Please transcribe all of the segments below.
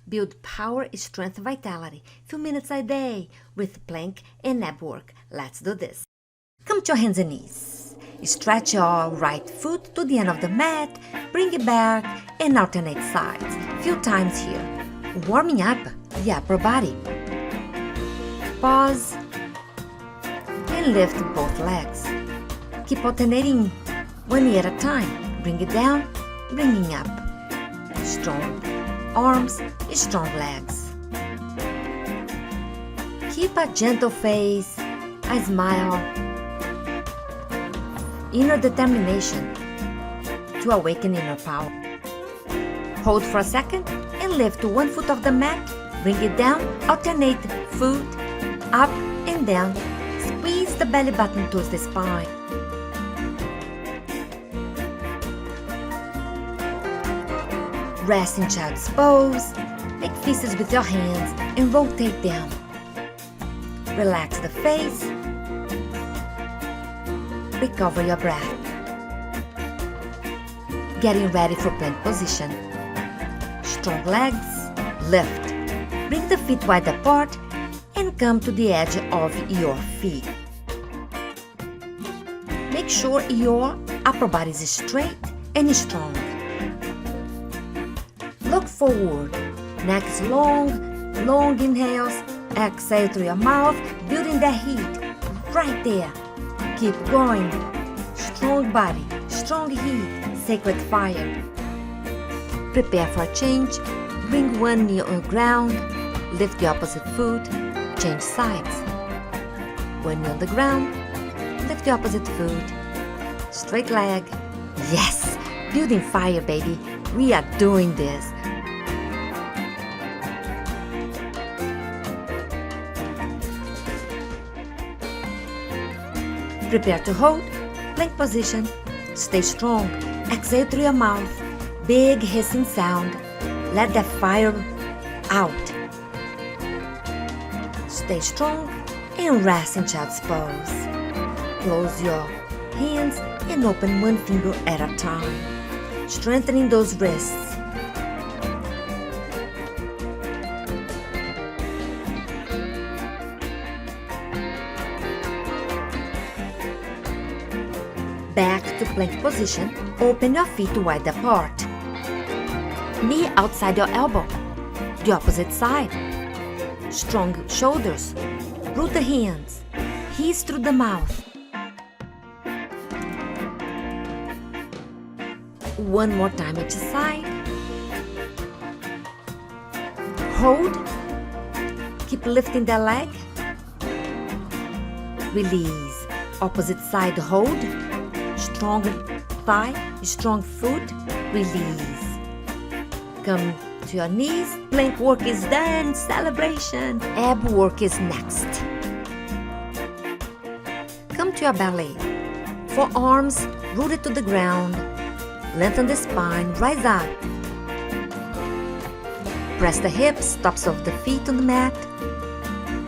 Build power, strength, vitality. Few minutes a day with plank and ab work. Let's do this. Come to your hands and knees. Stretch your right foot to the end of the mat. Bring it back and alternate sides. Few times here. Warming up the upper body. Pause and lift both legs. Keep alternating one knee at a time. Bring it down, bringing up. Strong arms, strong legs. Keep a gentle face, a smile, inner determination to awaken inner power. Hold for a second and lift one foot off the mat. Bring it down, alternate foot, up and down. Squeeze the belly button towards the spine. Rest in child's pose. Make fists with your hands and rotate down. Relax the face. Recover your breath. Getting ready for plank position. Strong legs. Lift. Bring the feet wide apart and come to the edge of your feet. Make sure your upper body is straight and strong. Look forward. Neck is long, long inhales. Exhale through your mouth, building the heat. Right there. Keep going. Strong body, strong heat, sacred fire. Prepare for a change. Bring one knee on the ground. Lift the opposite foot. Change sides. One knee on the ground. Lift the opposite foot. Straight leg. Yes! Building fire, baby. We are doing this. Prepare to hold. Plank position. Stay strong. Exhale through your mouth. Big hissing sound. Let that fire out. Stay strong and rest in child's pose. Close your hands and open one finger at a time, strengthening those wrists. Back to plank position. Open your feet wide apart. Knee outside your elbow. The opposite side. Strong shoulders. Root the hands. Hiss through the mouth. One more time each side. Hold. Keep lifting the leg. Release. Opposite side hold. Strong thigh, strong foot. Release. Come to your knees. Plank work is done. Celebration. Ab work is next. Come to your belly. Forearms rooted to the ground. Lengthen the spine. Rise up. Press the hips, tops of the feet on the mat.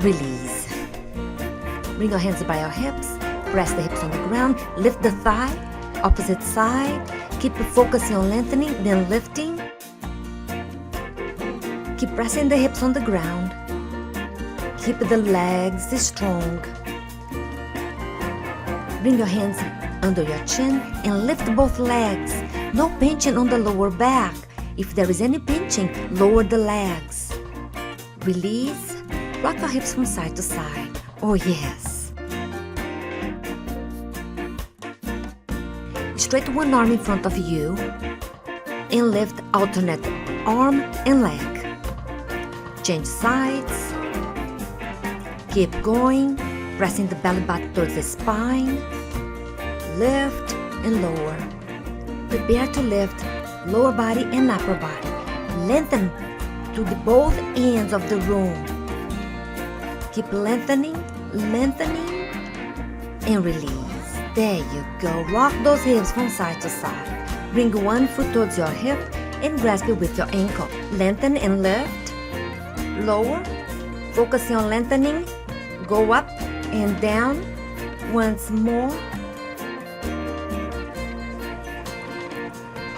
Release. Bring your hands by your hips. Press the hips on the ground. Lift the thigh. Opposite side. Keep focusing on lengthening, then lifting. Keep pressing the hips on the ground. Keep the legs strong. Bring your hands under your chin and lift both legs. No pinching on the lower back. If there is any pinching, lower the legs. Release. Rock your hips from side to side. Oh yes. Straight one arm in front of you and lift alternate arm and leg. Change sides. Keep going, pressing the belly button towards the spine. Lift and lower. Prepare to lift lower body and upper body. Lengthen to the both ends of the room. Keep lengthening, lengthening, and release. There you go. Rock those hips from side to side. Bring one foot towards your hip and grasp it with your ankle. Lengthen and lift. Lower, focusing on lengthening, go up and down, once more,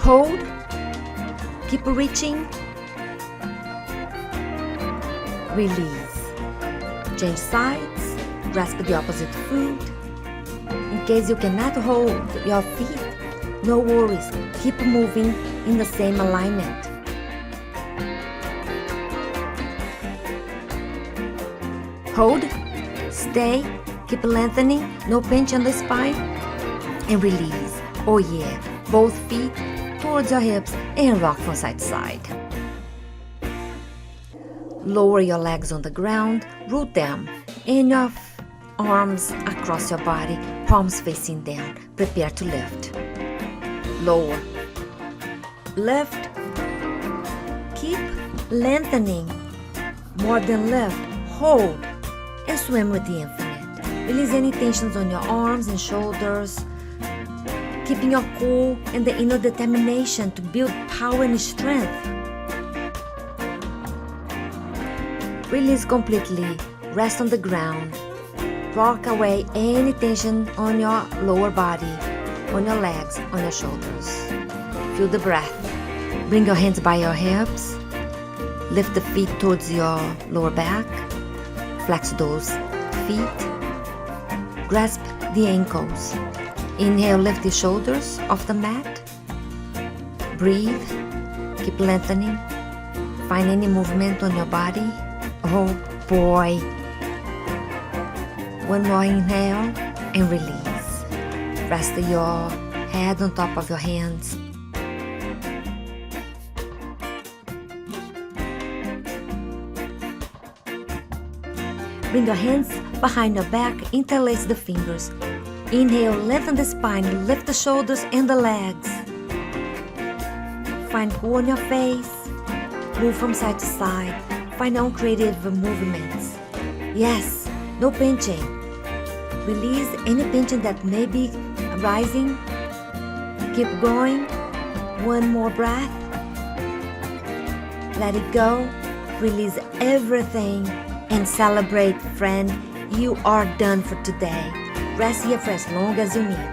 hold, keep reaching, release. Change sides, grasp the opposite foot. In case you cannot hold your feet, no worries, keep moving in the same alignment. Hold, stay, keep lengthening, no pinch on the spine, and release. Oh yeah, both feet towards your hips and rock from side to side. Lower your legs on the ground, root them, and your arms across your body, palms facing down. Prepare to lift. Lower. Lift. Keep lengthening. More than lift. Hold. And swim with the infinite. Release any tensions on your arms and shoulders. Keeping your cool and the inner determination to build power and strength. Release completely. Rest on the ground. Rock away any tension on your lower body, on your legs, on your shoulders. Feel the breath. Bring your hands by your hips. Lift the feet towards your lower back. Flex those feet. Grasp the ankles. Inhale, lift the shoulders off the mat. Breathe. Keep lengthening. Find any movement on your body. Oh boy. One more inhale and release. Rest your head on top of your hands. Bring your hands behind your back, interlace the fingers. Inhale, lengthen the spine, lift the shoulders and the legs. Find cool on your face. Move from side to side. Find your own creative movements. Yes, no pinching. Release any pinching that may be rising. Keep going. One more breath. Let it go. Release everything and celebrate, friend. You are done for today. Rest here for as long as you need.